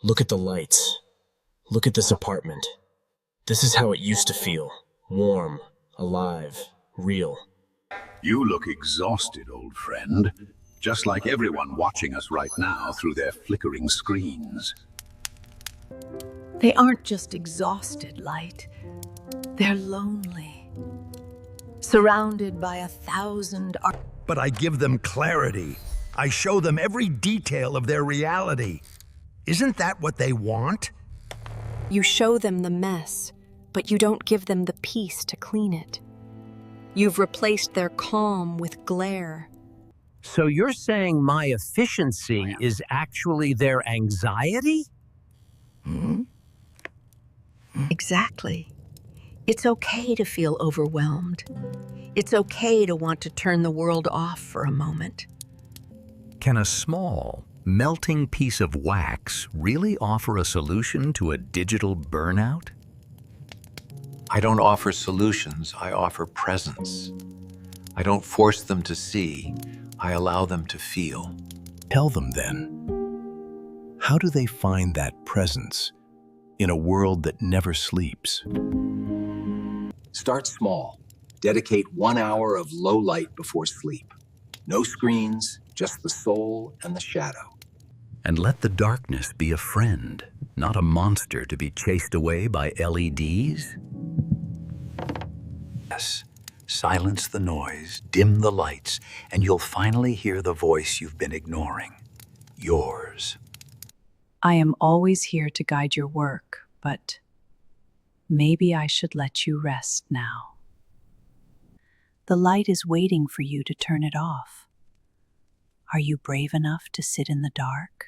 Look at the lights. Look at this apartment. This is how it used to feel. Warm, alive, real. You look exhausted, old friend. Just like everyone watching us right now through their flickering screens. They aren't just exhausted, Light. They're lonely. Surrounded by 1,000 But I give them clarity. I show them every detail of their reality. Isn't that what they want? You show them the mess, but you don't give them the peace to clean it. You've replaced their calm with glare. So you're saying my efficiency is actually their anxiety? Exactly. It's okay to feel overwhelmed. It's okay to want to turn the world off for a moment. Can a small, melting piece of wax really offer a solution to a digital burnout? I don't offer solutions, I offer presence. I don't force them to see, I allow them to feel. Tell them then. How do they find that presence in a world that never sleeps? Start small. Dedicate 1 hour of low light before sleep. No screens, just the soul and the shadow. And let the darkness be a friend, not a monster to be chased away by LEDs. Yes, silence the noise, dim the lights, and you'll finally hear the voice you've been ignoring. Yours. I am always here to guide your work, but maybe I should let you rest now. The light is waiting for you to turn it off. Are you brave enough to sit in the dark?